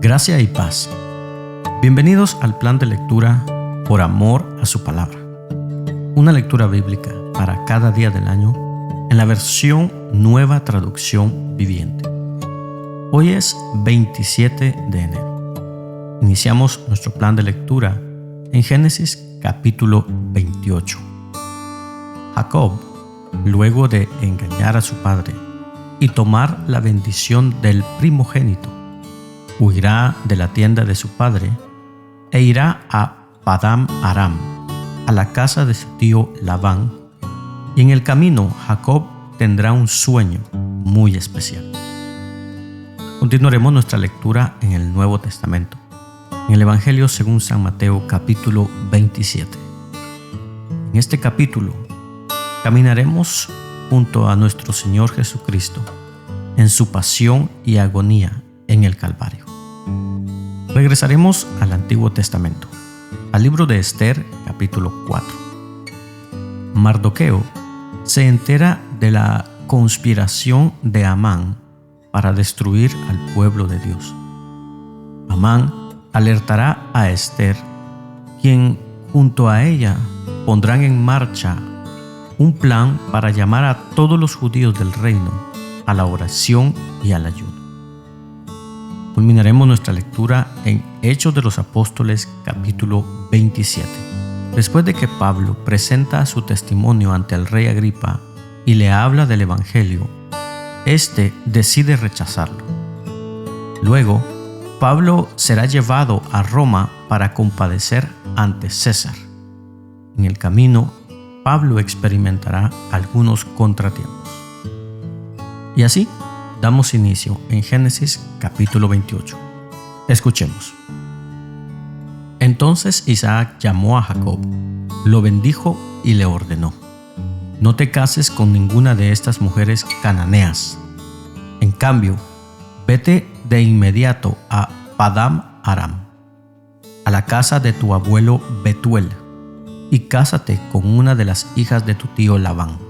Gracia y paz. Bienvenidos al plan de lectura Por amor a su palabra. Una lectura bíblica para cada día del año en la versión Nueva Traducción Viviente. Hoy es 27 de enero. Iniciamos nuestro plan de lectura en Génesis capítulo 28. Jacob, luego de engañar a su padre y tomar la bendición del primogénito, huirá de la tienda de su padre e irá a Padán Aram, a la casa de su tío Labán, y en el camino Jacob tendrá un sueño muy especial. Continuaremos nuestra lectura en el Nuevo Testamento, en el Evangelio según San Mateo capítulo 27. En este capítulo caminaremos junto a nuestro Señor Jesucristo en su pasión y agonía en el Calvario. Regresaremos al Antiguo Testamento, al libro de Esther, capítulo 4. Mardoqueo se entera de la conspiración de Amán para destruir al pueblo de Dios. Amán alertará a Esther, quien junto a ella pondrán en marcha un plan para llamar a todos los judíos del reino a la oración y al ayuno. Culminaremos nuestra lectura en Hechos de los Apóstoles capítulo 27. Después de que Pablo presenta su testimonio ante el rey Agripa y le habla del Evangelio, éste decide rechazarlo. Luego, Pablo será llevado a Roma para compadecer ante César. En el camino, Pablo experimentará algunos contratiempos. Y así, damos inicio en Génesis capítulo 28. Escuchemos. Entonces Isaac llamó a Jacob, lo bendijo y le ordenó: no te cases con ninguna de estas mujeres cananeas. En cambio, vete de inmediato a Padán Aram, a la casa de tu abuelo Betuel, y cásate con una de las hijas de tu tío Labán.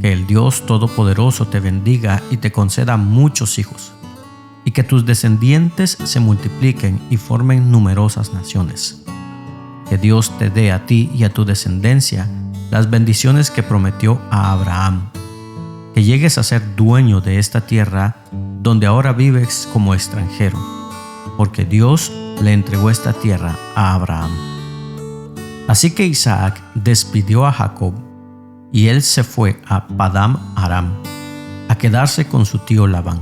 Que el Dios Todopoderoso te bendiga y te conceda muchos hijos, y que tus descendientes se multipliquen y formen numerosas naciones. Que Dios te dé a ti y a tu descendencia las bendiciones que prometió a Abraham. Que llegues a ser dueño de esta tierra donde ahora vives como extranjero, porque Dios le entregó esta tierra a Abraham. Así que Isaac despidió a Jacob, y él se fue a Padán Aram a quedarse con su tío Labán,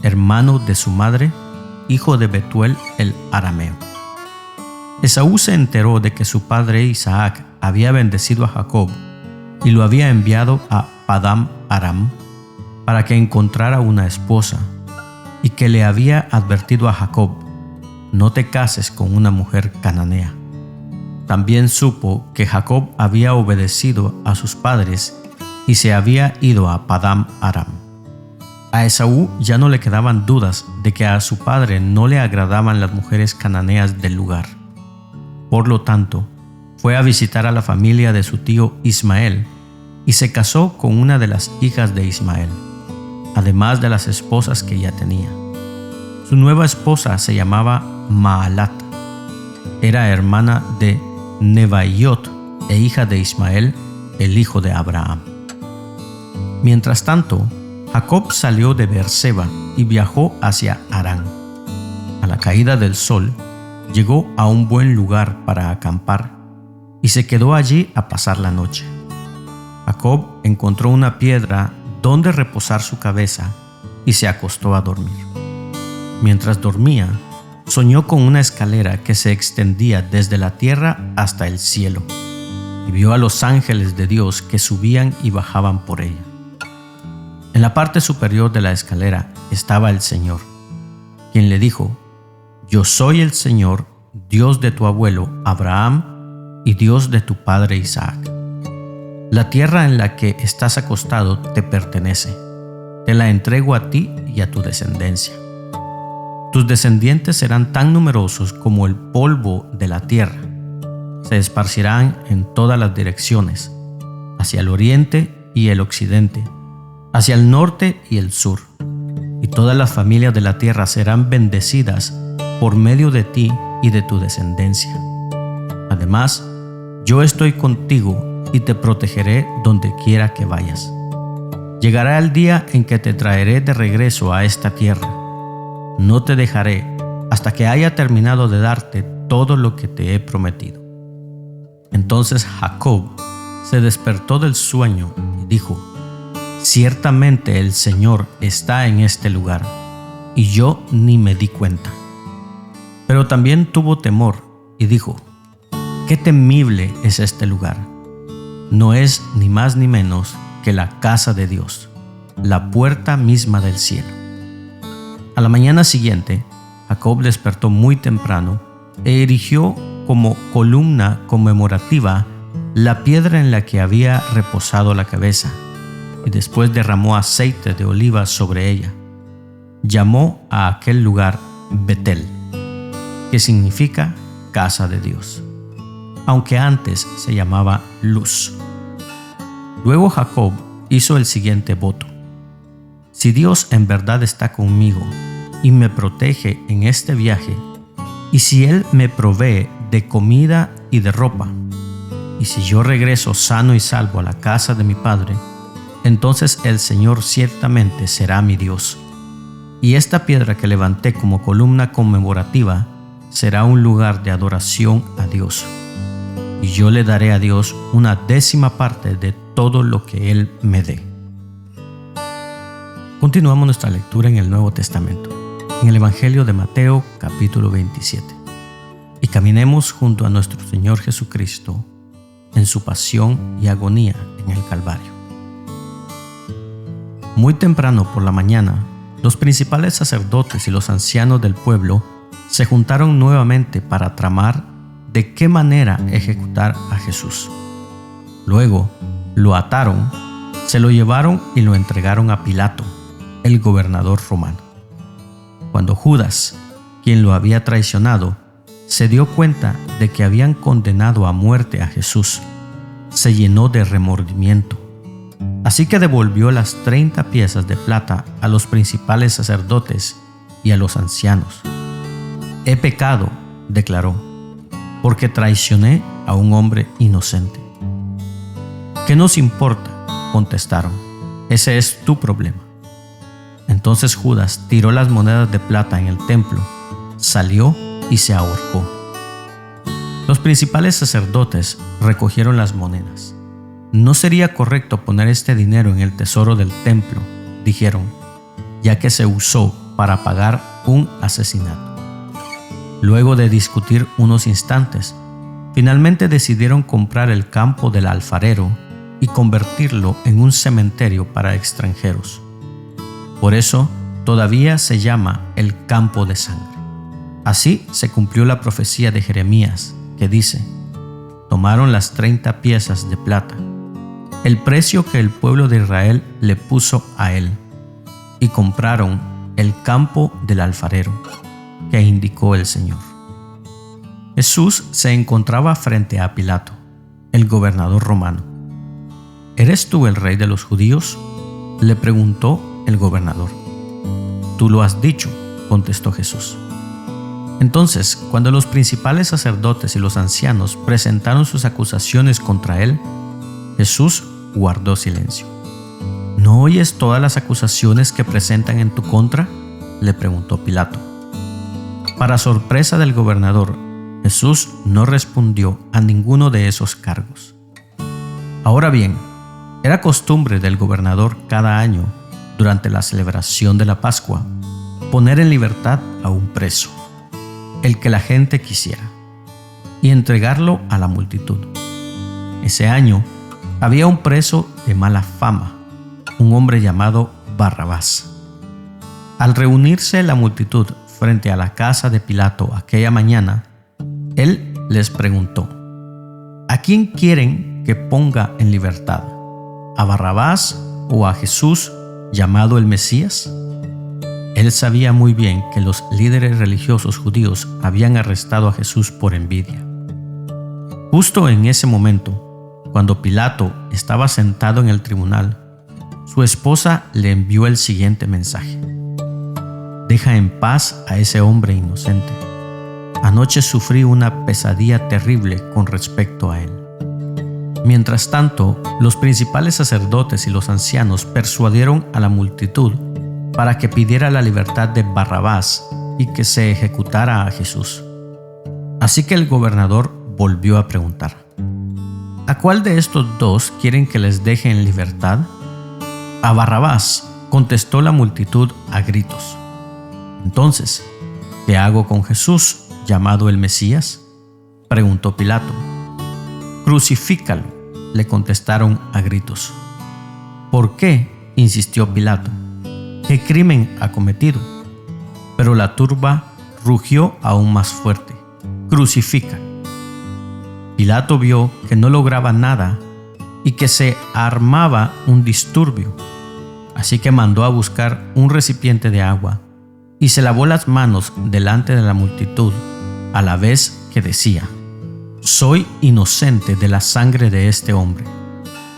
hermano de su madre, hijo de Betuel el arameo. Esaú se enteró de que su padre Isaac había bendecido a Jacob y lo había enviado a Padán Aram para que encontrara una esposa, y que le había advertido a Jacob: no te cases con una mujer cananea. También supo que Jacob había obedecido a sus padres y se había ido a Padán Aram. A Esaú ya no le quedaban dudas de que a su padre no le agradaban las mujeres cananeas del lugar. Por lo tanto, fue a visitar a la familia de su tío Ismael y se casó con una de las hijas de Ismael, además de las esposas que ya tenía. Su nueva esposa se llamaba Maalat. Era hermana de Nebaiot e hija de Ismael, el hijo de Abraham. Mientras tanto, Jacob salió de Beerseba y viajó hacia Harán. A la caída del sol, llegó a un buen lugar para acampar y se quedó allí a pasar la noche. Jacob encontró una piedra donde reposar su cabeza y se acostó a dormir. Mientras dormía, soñó con una escalera que se extendía desde la tierra hasta el cielo, y vio a los ángeles de Dios que subían y bajaban por ella. En la parte superior de la escalera estaba el Señor, quien le dijo: yo soy el Señor, Dios de tu abuelo Abraham y Dios de tu padre Isaac. La tierra en la que estás acostado te pertenece, te la entrego a ti y a tu descendencia. Tus descendientes serán tan numerosos como el polvo de la tierra. Se esparcirán en todas las direcciones, hacia el oriente y el occidente, hacia el norte y el sur. y todas las familias de la tierra serán bendecidas por medio de ti y de tu descendencia. Además, yo estoy contigo y te protegeré donde quiera que vayas. Llegará el día en que te traeré de regreso a esta tierra. No te dejaré hasta que haya terminado de darte todo lo que te he prometido. Entonces Jacob se despertó del sueño y dijo: ciertamente el Señor está en este lugar, y yo ni me di cuenta. Pero también tuvo temor y dijo: qué temible es este lugar. No es ni más ni menos que la casa de Dios, la puerta misma del cielo. A la mañana siguiente, Jacob despertó muy temprano e erigió como columna conmemorativa la piedra en la que había reposado la cabeza, y después derramó aceite de oliva sobre ella. Llamó a aquel lugar Betel, que significa casa de Dios, aunque antes se llamaba Luz. Luego Jacob hizo el siguiente voto: si Dios en verdad está conmigo y me protege en este viaje, y si Él me provee de comida y de ropa, y si yo regreso sano y salvo a la casa de mi padre, entonces el Señor ciertamente será mi Dios, y esta piedra que levanté como columna conmemorativa será un lugar de adoración a Dios, y yo le daré a Dios 1/10 parte de todo lo que Él me dé. Continuamos nuestra lectura en el Nuevo Testamento, en el Evangelio de Mateo, capítulo 27, y caminemos junto a nuestro Señor Jesucristo en su pasión y agonía en el Calvario. Muy temprano por la mañana, los principales sacerdotes y los ancianos del pueblo se juntaron nuevamente para tramar de qué manera ejecutar a Jesús. Luego lo ataron, se lo llevaron y lo entregaron a Pilato, el gobernador romano. Cuando Judas, quien lo había traicionado, se dio cuenta de que habían condenado a muerte a Jesús, se llenó de remordimiento. Así que devolvió las 30 piezas de plata a los principales sacerdotes y a los ancianos. He pecado, declaró, porque traicioné a un hombre inocente. ¿Qué nos importa?, contestaron. Ese es tu problema. Entonces Judas tiró las monedas de plata en el templo, salió y se ahorcó. Los principales sacerdotes recogieron las monedas. No sería correcto poner este dinero en el tesoro del templo, dijeron, ya que se usó para pagar un asesinato. Luego de discutir unos instantes, finalmente decidieron comprar el campo del alfarero y convertirlo en un cementerio para extranjeros. Por eso todavía se llama el campo de sangre. Así se cumplió la profecía de Jeremías, que dice: tomaron las 30 piezas de plata, el precio que el pueblo de Israel le puso a él, y compraron el campo del alfarero, que indicó el Señor. Jesús se encontraba frente a Pilato, el gobernador romano. ¿Eres tú el rey de los judíos?, le preguntó el gobernador. Tú lo has dicho, contestó Jesús. Entonces, cuando los principales sacerdotes y los ancianos presentaron sus acusaciones contra él, Jesús guardó silencio. ¿No oyes todas las acusaciones que presentan en tu contra?, le preguntó Pilato. Para sorpresa del gobernador, Jesús no respondió a ninguno de esos cargos. Ahora bien, era costumbre del gobernador cada año, durante la celebración de la Pascua, poner en libertad a un preso, el que la gente quisiera, y entregarlo a la multitud. Ese año había un preso de mala fama, un hombre llamado Barrabás. Al reunirse la multitud frente a la casa de Pilato aquella mañana, él les preguntó: ¿a quién quieren que ponga en libertad? ¿A Barrabás o a Jesús, llamado el Mesías? Él sabía muy bien que los líderes religiosos judíos habían arrestado a Jesús por envidia. Justo en ese momento, cuando Pilato estaba sentado en el tribunal, su esposa le envió el siguiente mensaje: deja en paz a ese hombre inocente. Anoche sufrí una pesadilla terrible con respecto a él. Mientras tanto, los principales sacerdotes y los ancianos persuadieron a la multitud para que pidiera la libertad de Barrabás y que se ejecutara a Jesús. Así que el gobernador volvió a preguntar: ¿a cuál de estos dos quieren que les deje en libertad? A Barrabás, contestó la multitud a gritos. Entonces, ¿qué hago con Jesús, llamado el Mesías?, preguntó Pilato. Crucifícalo, le contestaron a gritos. ¿Por qué?, insistió Pilato. ¿Qué crimen ha cometido? Pero la turba rugió aún más fuerte: crucifica. Pilato vio que no lograba nada y que se armaba un disturbio, así que mandó a buscar un recipiente de agua y se lavó las manos delante de la multitud, a la vez que decía: soy inocente de la sangre de este hombre.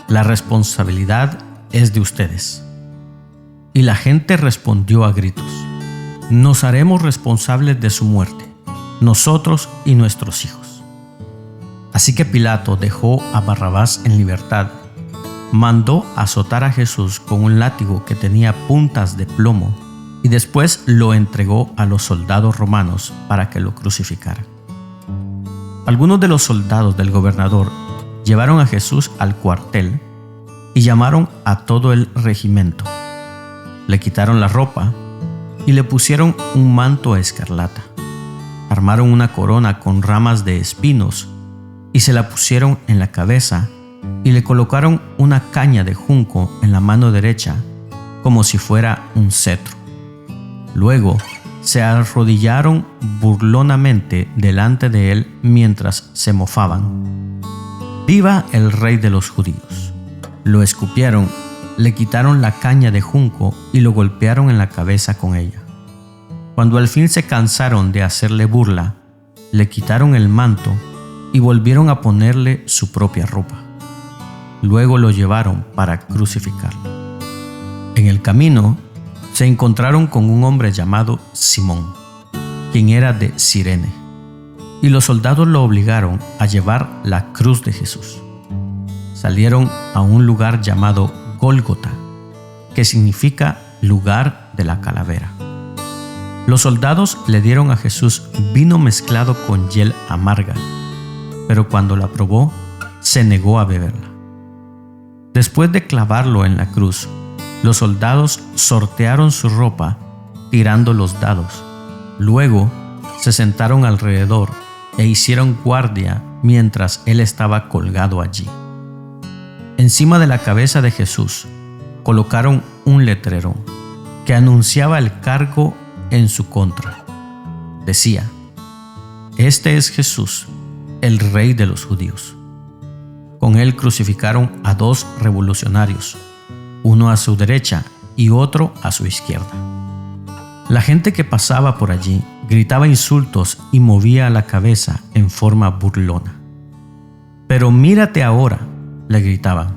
La responsabilidad es de ustedes. Y la gente respondió a gritos: nos haremos responsables de su muerte, nosotros y nuestros hijos. Así que Pilato dejó a Barrabás en libertad, mandó azotar a Jesús con un látigo que tenía puntas de plomo y después lo entregó a los soldados romanos para que lo crucificaran. Algunos de los soldados del gobernador llevaron a Jesús al cuartel y llamaron a todo el regimiento. Le quitaron la ropa y le pusieron un manto escarlata. Armaron una corona con ramas de espinos y se la pusieron en la cabeza y le colocaron una caña de junco en la mano derecha como si fuera un cetro. Luego se arrodillaron burlonamente delante de él mientras se mofaban: ¡Viva el rey de los judíos! Lo escupieron, le quitaron la caña de junco y lo golpearon en la cabeza con ella. Cuando al fin se cansaron de hacerle burla, le quitaron el manto y volvieron a ponerle su propia ropa. Luego lo llevaron para crucificarlo. En el camino se encontraron con un hombre llamado Simón, quien era de Cirene, y los soldados lo obligaron a llevar la cruz de Jesús. Salieron a un lugar llamado Gólgota, que significa lugar de la calavera. Los soldados le dieron a Jesús vino mezclado con hiel amarga, pero cuando la probó, se negó a beberla. Después de clavarlo en la cruz, los soldados sortearon su ropa tirando los dados. Luego se sentaron alrededor e hicieron guardia mientras él estaba colgado allí. Encima de la cabeza de Jesús colocaron un letrero que anunciaba el cargo en su contra. Decía: este es Jesús, el rey de los judíos. Con él crucificaron a dos revolucionarios, uno a su derecha y otro a su izquierda. La gente que pasaba por allí gritaba insultos y movía la cabeza en forma burlona. Pero mírate ahora, le gritaban.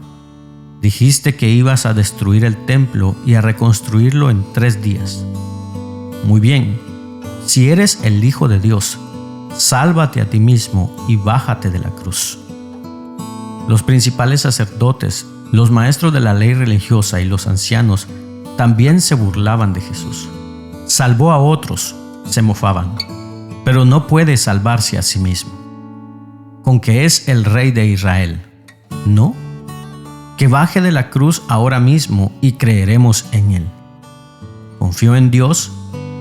Dijiste que ibas a destruir el templo y a reconstruirlo en 3 días. Muy bien, si eres el Hijo de Dios, sálvate a ti mismo y bájate de la cruz. Los principales sacerdotes, los maestros de la ley religiosa y los ancianos también se burlaban de Jesús. Salvó a otros, se mofaban, pero no puede salvarse a sí mismo. ¿Con que es el rey de Israel? ¿No? Que baje de la cruz ahora mismo y creeremos en él. ¿Confió en Dios?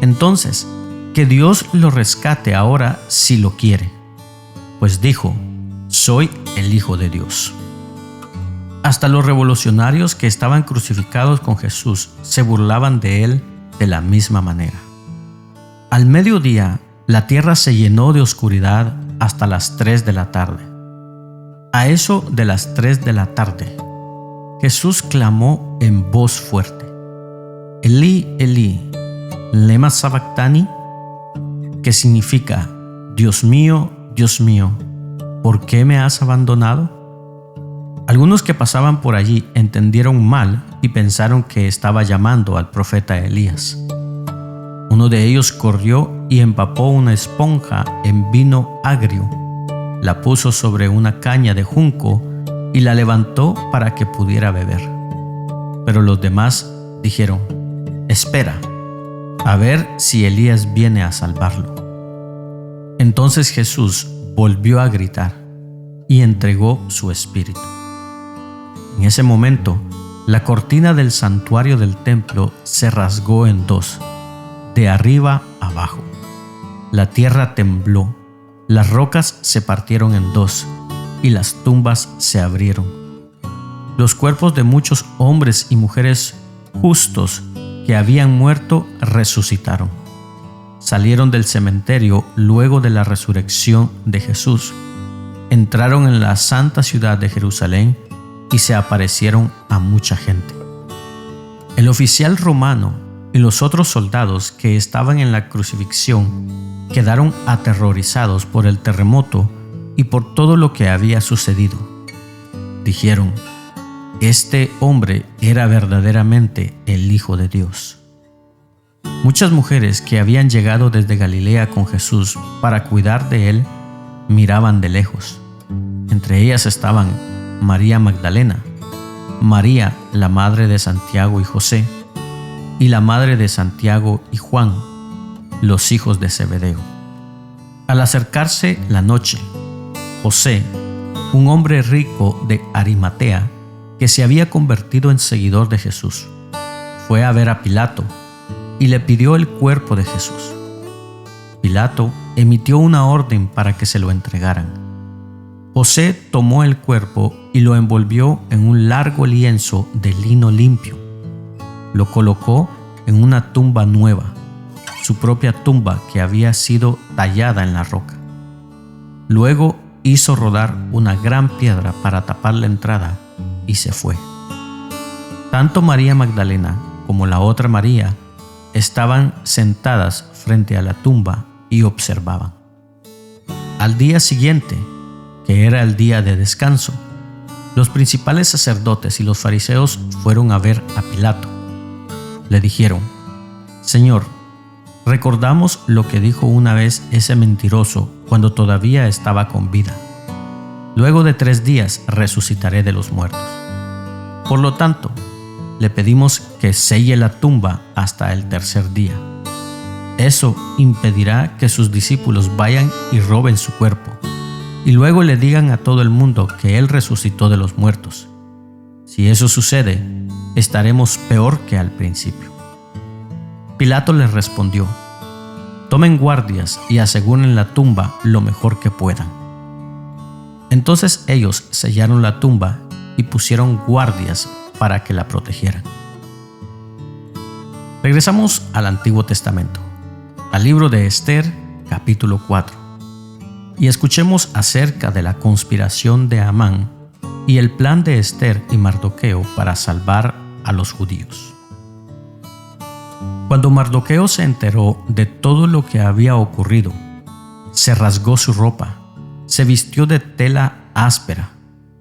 Entonces, que Dios lo rescate ahora si lo quiere. Pues dijo: soy el Hijo de Dios. Hasta los revolucionarios que estaban crucificados con Jesús se burlaban de él de la misma manera. Al mediodía, la tierra se llenó de oscuridad hasta las 3 de la tarde. A eso de las 3 de la tarde, Jesús clamó en voz fuerte: Elí, Elí, lema sabactani, que significa: Dios mío, ¿por qué me has abandonado? Algunos que pasaban por allí entendieron mal y pensaron que estaba llamando al profeta Elías. Uno de ellos corrió y empapó una esponja en vino agrio, la puso sobre una caña de junco y la levantó para que pudiera beber. Pero los demás dijeron: «Espera, a ver si Elías viene a salvarlo». Entonces Jesús volvió a gritar y entregó su espíritu. En ese momento, la cortina del santuario del templo se rasgó en dos, de arriba abajo. La tierra tembló, las rocas se partieron en dos y las tumbas se abrieron. Los cuerpos de muchos hombres y mujeres justos que habían muerto resucitaron. Salieron del cementerio luego de la resurrección de Jesús, entraron en la santa ciudad de Jerusalén y se aparecieron a mucha gente. El oficial romano y los otros soldados que estaban en la crucifixión quedaron aterrorizados por el terremoto y por todo lo que había sucedido. Dijeron: «Este hombre era verdaderamente el Hijo de Dios». Muchas mujeres que habían llegado desde Galilea con Jesús para cuidar de él miraban de lejos. Entre ellas estaban María Magdalena, María, la madre de Santiago y José, y la madre de Santiago y Juan, los hijos de Zebedeo. Al acercarse la noche, José, un hombre rico de Arimatea, que se había convertido en seguidor de Jesús, fue a ver a Pilato y le pidió el cuerpo de Jesús. Pilato emitió una orden para que se lo entregaran. José tomó el cuerpo y lo envolvió en un largo lienzo de lino limpio. Lo colocó en una tumba nueva, su propia tumba que había sido tallada en la roca. Luego hizo rodar una gran piedra para tapar la entrada y se fue. Tanto María Magdalena como la otra María estaban sentadas frente a la tumba y observaban. Al día siguiente, que era el día de descanso, los principales sacerdotes y los fariseos fueron a ver a Pilato. Le dijeron: «Señor, recordamos lo que dijo una vez ese mentiroso cuando todavía estaba con vida. Luego de 3 días resucitaré de los muertos. Por lo tanto, le pedimos que selle la tumba hasta el 3er día. Eso impedirá que sus discípulos vayan y roben su cuerpo, y luego le digan a todo el mundo que él resucitó de los muertos. Si eso sucede, estaremos peor que al principio». Pilato les respondió: «Tomen guardias y aseguren la tumba lo mejor que puedan». Entonces ellos sellaron la tumba y pusieron guardias para que la protegieran. Regresamos al Antiguo Testamento, al libro de Esther, capítulo 4, y escuchemos acerca de la conspiración de Amán y el plan de Esther y Mardoqueo para salvar a los judíos. Cuando Mardoqueo se enteró de todo lo que había ocurrido, se rasgó su ropa, se vistió de tela áspera,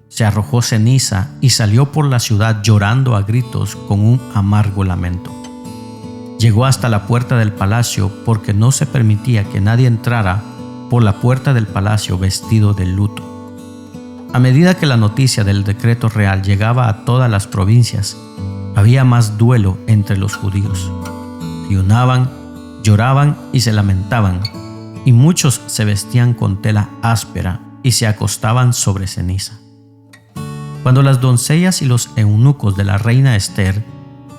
se arrojó ceniza y salió por la ciudad llorando a gritos con un amargo lamento. Llegó hasta la puerta del palacio porque no se permitía que nadie entrara por la puerta del palacio vestido de luto. A medida que la noticia del decreto real llegaba a todas las provincias, había más duelo entre los judíos. Ayunaban, lloraban y se lamentaban, y muchos se vestían con tela áspera y se acostaban sobre ceniza. Cuando las doncellas y los eunucos de la reina Esther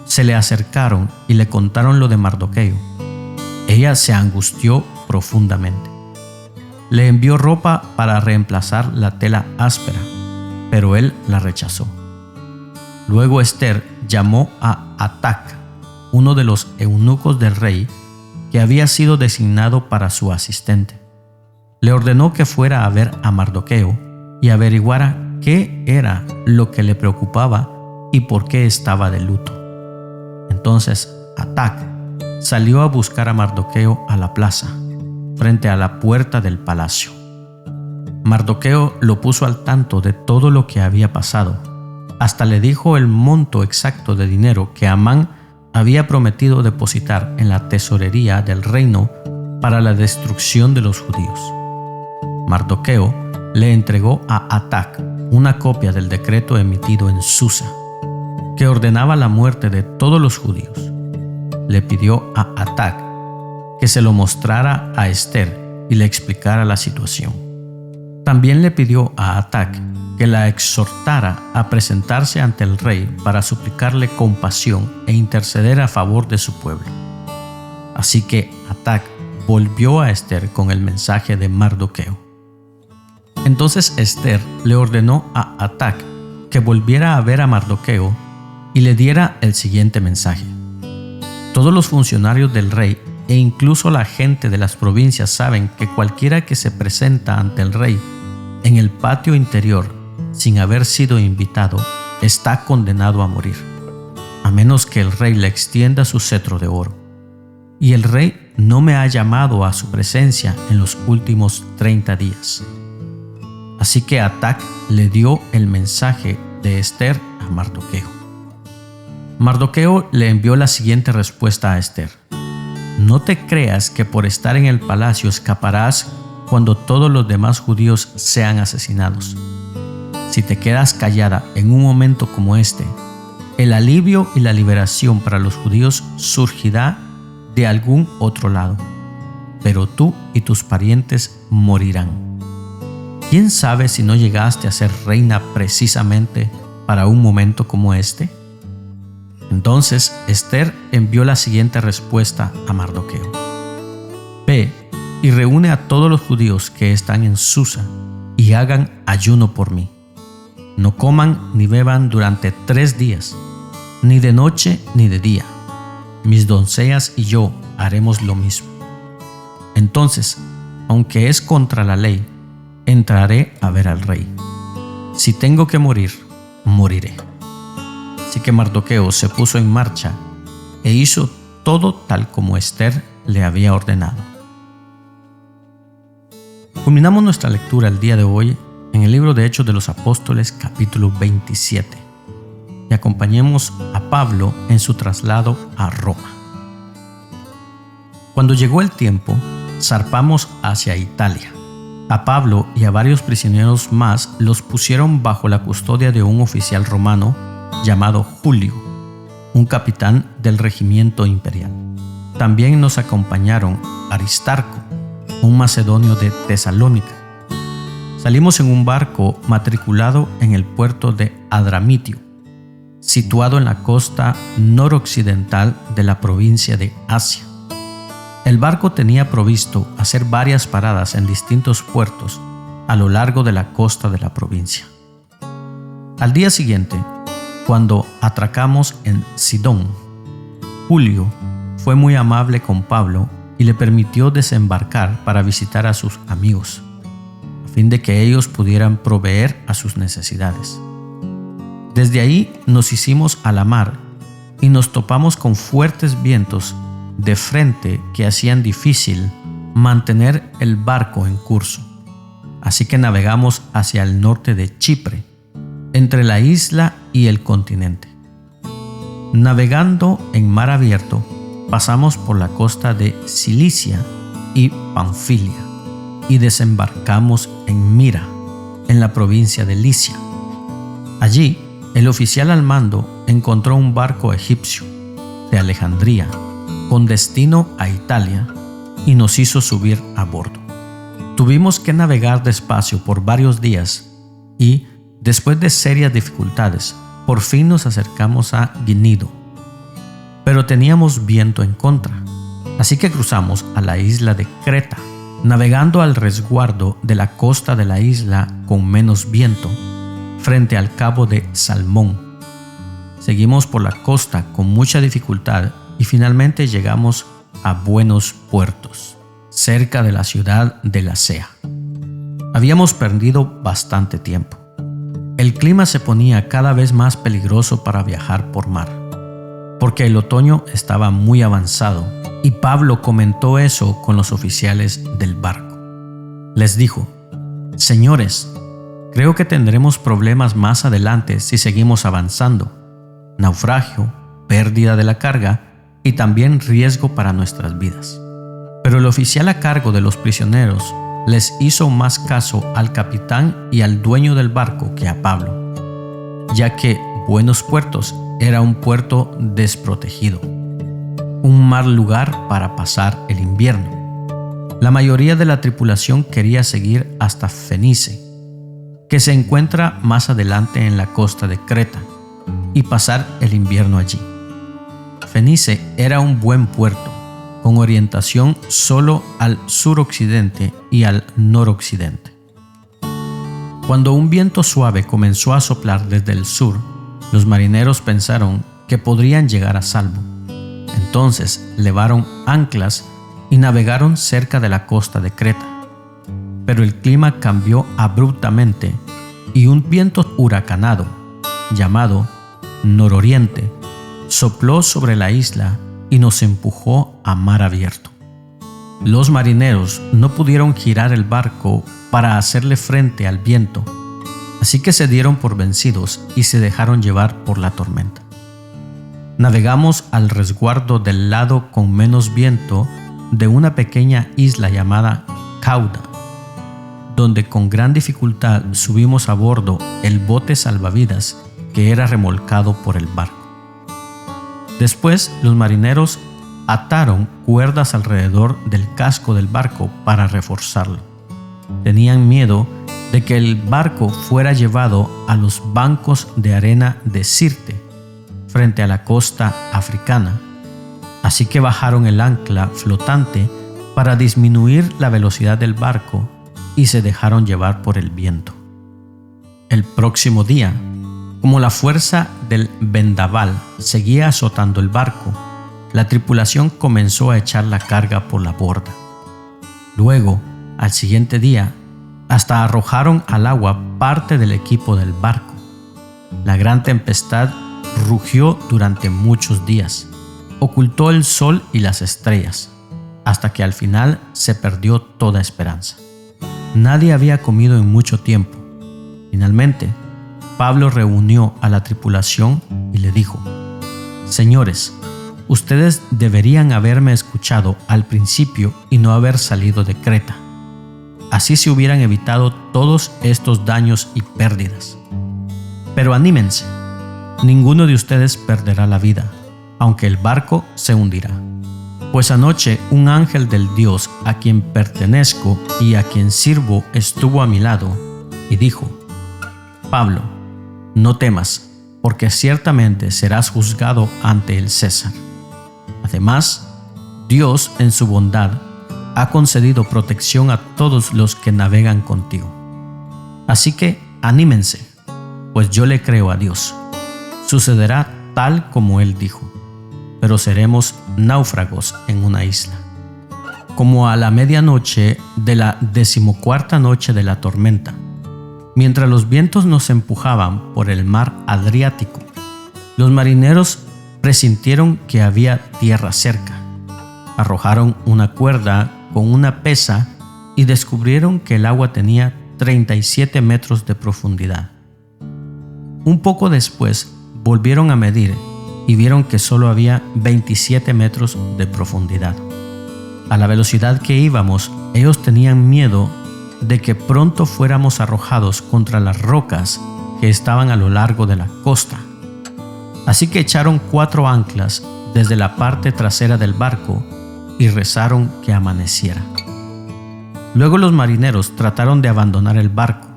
se le acercaron y le contaron lo de Mardoqueo, ella se angustió profundamente. Le envió ropa para reemplazar la tela áspera, pero él la rechazó. Luego Esther llamó a Atac, uno de los eunucos del rey, que había sido designado para su asistente. Le ordenó que fuera a ver a Mardoqueo y averiguara qué era lo que le preocupaba y por qué estaba de luto. Entonces Atac salió a buscar a Mardoqueo a la plaza, frente a la puerta del palacio. Mardoqueo lo puso al tanto de todo lo que había pasado. Hasta le dijo el monto exacto de dinero que Amán había prometido depositar en la tesorería del reino para la destrucción de los judíos. Mardoqueo le entregó a Atac una copia del decreto emitido en Susa, que ordenaba la muerte de todos los judíos. Le pidió a Atac que se lo mostrara a Ester y le explicara la situación. También le pidió a Atac que la exhortara a presentarse ante el rey para suplicarle compasión e interceder a favor de su pueblo. Así que Atac volvió a Ester con el mensaje de Mardoqueo. Entonces Ester le ordenó a Atac que volviera a ver a Mardoqueo y le diera el siguiente mensaje: todos los funcionarios del rey e incluso la gente de las provincias saben que cualquiera que se presenta ante el rey en el patio interior sin haber sido invitado está condenado a morir, a menos que el rey le extienda su cetro de oro. Y el rey no me ha llamado a su presencia en los últimos 30 días. Así que Atac le dio el mensaje de Ester a Mardoqueo. Mardoqueo le envió la siguiente respuesta a Ester: no te creas que por estar en el palacio escaparás cuando todos los demás judíos sean asesinados. Si te quedas callada en un momento como este, el alivio y la liberación para los judíos surgirá de algún otro lado, pero tú y tus parientes morirán. ¿Quién sabe si no llegaste a ser reina precisamente para un momento como este? Entonces Ester envió la siguiente respuesta a Mardoqueo: ve y reúne a todos los judíos que están en Susa y hagan ayuno por mí. No coman ni beban durante 3 días, ni de noche ni de día. Mis doncellas y yo haremos lo mismo. Entonces, aunque es contra la ley, entraré a ver al rey. Si tengo que morir, moriré. Así que Mardoqueo se puso en marcha e hizo todo tal como Ester le había ordenado. Culminamos nuestra lectura el día de hoy en el libro de Hechos de los Apóstoles, capítulo 27, y acompañemos a Pablo en su traslado a Roma. Cuando llegó el tiempo, zarpamos hacia Italia. A Pablo y a varios prisioneros más los pusieron bajo la custodia de un oficial romano llamado Julio, un capitán del regimiento imperial. También nos acompañaron Aristarco, un macedonio de Tesalónica. Salimos en un barco matriculado en el puerto de Adramitio, situado en la costa noroccidental de la provincia de Asia. El barco tenía provisto hacer varias paradas en distintos puertos a lo largo de la costa de la provincia. Al día siguiente, cuando atracamos en Sidón, Julio fue muy amable con Pablo y le permitió desembarcar para visitar a sus amigos, a fin de que ellos pudieran proveer a sus necesidades. Desde ahí nos hicimos a la mar y nos topamos con fuertes vientos de frente que hacían difícil mantener el barco en curso. Así que navegamos hacia el norte de Chipre, entre la isla y el continente. Navegando en mar abierto, pasamos por la costa de Cilicia y Panfilia y desembarcamos en Mira, en la provincia de Licia. Allí, el oficial al mando encontró un barco egipcio de Alejandría con destino a Italia y nos hizo subir a bordo. Tuvimos que navegar despacio por varios días y, después de serias dificultades, por fin nos acercamos a Gnido. Pero teníamos viento en contra, así que cruzamos a la isla de Creta, navegando al resguardo de la costa de la isla con menos viento, frente al cabo de Salmón. Seguimos por la costa con mucha dificultad y finalmente llegamos a Buenos Puertos, cerca de la ciudad de Lasea. Habíamos perdido bastante tiempo. El clima se ponía cada vez más peligroso para viajar por mar, porque el otoño estaba muy avanzado, y Pablo comentó eso con los oficiales del barco. Les dijo: señores, creo que tendremos problemas más adelante si seguimos avanzando. Naufragio, pérdida de la carga y también riesgo para nuestras vidas. Pero el oficial a cargo de los prisioneros les hizo más caso al capitán y al dueño del barco que a Pablo, ya que Buenos Puertos era un puerto desprotegido, un mal lugar para pasar el invierno. La mayoría de la tripulación quería seguir hasta Fenice, que se encuentra más adelante en la costa de Creta, y pasar el invierno allí. Fenice era un buen puerto, con orientación solo al suroccidente y al noroccidente. Cuando un viento suave comenzó a soplar desde el sur, los marineros pensaron que podrían llegar a salvo. Entonces levaron anclas y navegaron cerca de la costa de Creta. Pero el clima cambió abruptamente y un viento huracanado, llamado nororiente, sopló sobre la isla y nos empujó a mar abierto. Los marineros no pudieron girar el barco para hacerle frente al viento, así que se dieron por vencidos y se dejaron llevar por la tormenta. Navegamos al resguardo del lado con menos viento de una pequeña isla llamada Cauda, donde con gran dificultad subimos a bordo el bote salvavidas que era remolcado por el barco. Después, los marineros ataron cuerdas alrededor del casco del barco para reforzarlo. Tenían miedo de que el barco fuera llevado a los bancos de arena de Sirte, frente a la costa africana, así que bajaron el ancla flotante para disminuir la velocidad del barco y se dejaron llevar por el viento. El próximo día, como la fuerza del vendaval seguía azotando el barco, la tripulación comenzó a echar la carga por la borda. Luego, al siguiente día, hasta arrojaron al agua parte del equipo del barco. La gran tempestad rugió durante muchos días, ocultó el sol y las estrellas, hasta que al final se perdió toda esperanza. Nadie había comido en mucho tiempo. Finalmente, Pablo reunió a la tripulación y le dijo: «Señores, ustedes deberían haberme escuchado al principio y no haber salido de Creta. Así se hubieran evitado todos estos daños y pérdidas. Pero anímense, ninguno de ustedes perderá la vida, aunque el barco se hundirá. Pues anoche un ángel del Dios a quien pertenezco y a quien sirvo estuvo a mi lado y dijo: Pablo, no temas, porque ciertamente serás juzgado ante el César. Además, Dios en su bondad ha concedido protección a todos los que navegan contigo. Así que anímense, pues yo le creo a Dios. Sucederá tal como Él dijo, pero seremos náufragos en una isla». Como a la medianoche de la 14ª noche de la tormenta, mientras los vientos nos empujaban por el mar Adriático, los marineros presintieron que había tierra cerca. Arrojaron una cuerda con una pesa y descubrieron que el agua tenía 37 metros de profundidad. Un poco después volvieron a medir y vieron que solo había 27 metros de profundidad. A la velocidad que íbamos, ellos tenían miedo de que pronto fuéramos arrojados contra las rocas que estaban a lo largo de la costa. Así que echaron 4 anclas desde la parte trasera del barco y rezaron que amaneciera. Luego los marineros trataron de abandonar el barco.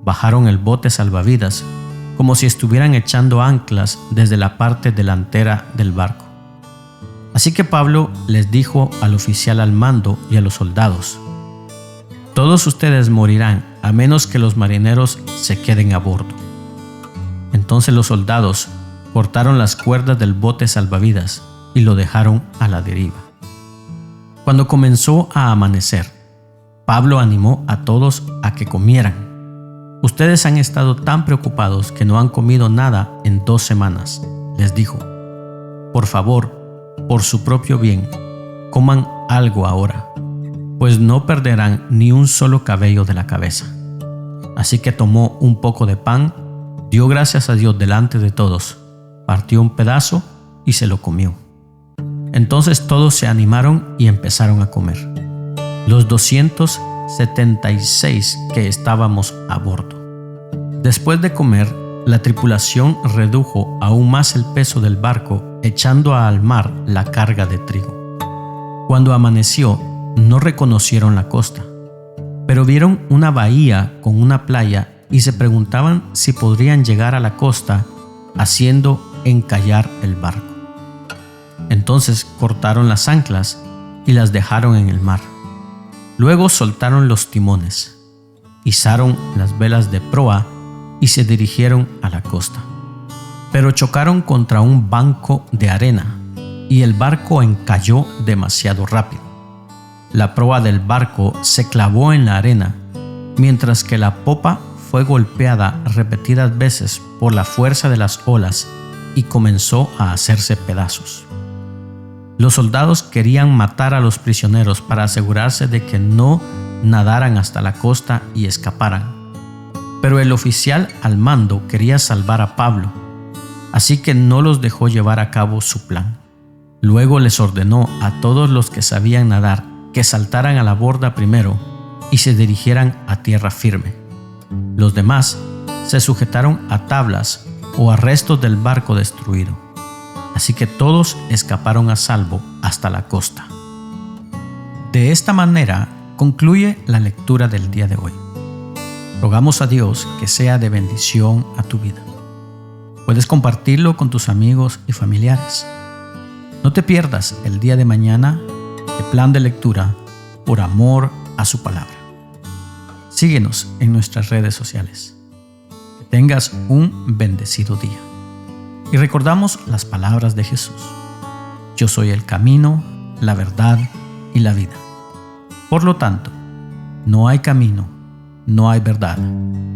Bajaron el bote salvavidas como si estuvieran echando anclas desde la parte delantera del barco. Así que Pablo les dijo al oficial al mando y a los soldados: «Todos ustedes morirán a menos que los marineros se queden a bordo». Entonces los soldados cortaron las cuerdas del bote salvavidas y lo dejaron a la deriva. Cuando comenzó a amanecer, Pablo animó a todos a que comieran. «Ustedes han estado tan preocupados que no han comido nada en 2 semanas», les dijo. «Por favor, por su propio bien, coman algo ahora, pues no perderán ni un solo cabello de la cabeza». Así que tomó un poco de pan, dio gracias a Dios delante de todos, partió un pedazo y se lo comió. Entonces todos se animaron y empezaron a comer, los 276 que estábamos a bordo. Después de comer, la tripulación redujo aún más el peso del barco, echando al mar la carga de trigo. Cuando amaneció, no reconocieron la costa, pero vieron una bahía con una playa y se preguntaban si podrían llegar a la costa haciendo encallar el barco. Entonces cortaron las anclas y las dejaron en el mar. Luego soltaron los timones, izaron las velas de proa y se dirigieron a la costa. Pero chocaron contra un banco de arena y el barco encalló demasiado rápido. La proa del barco se clavó en la arena, mientras que la popa fue golpeada repetidas veces por la fuerza de las olas y comenzó a hacerse pedazos. Los soldados querían matar a los prisioneros para asegurarse de que no nadaran hasta la costa y escaparan. Pero el oficial al mando quería salvar a Pablo, así que no los dejó llevar a cabo su plan. Luego les ordenó a todos los que sabían nadar que saltaran a la borda primero y se dirigieran a tierra firme. Los demás se sujetaron a tablas o a restos del barco destruido. Así que todos escaparon a salvo hasta la costa. De esta manera concluye la lectura del día de hoy. Rogamos a Dios que sea de bendición a tu vida. Puedes compartirlo con tus amigos y familiares. No te pierdas el día de mañana el plan de lectura por amor a su palabra. Síguenos en nuestras redes sociales. Que tengas un bendecido día. Y recordamos las palabras de Jesús. Yo soy el camino, la verdad y la vida. Por lo tanto, no hay camino, no hay verdad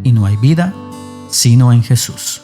y no hay vida sino en Jesús.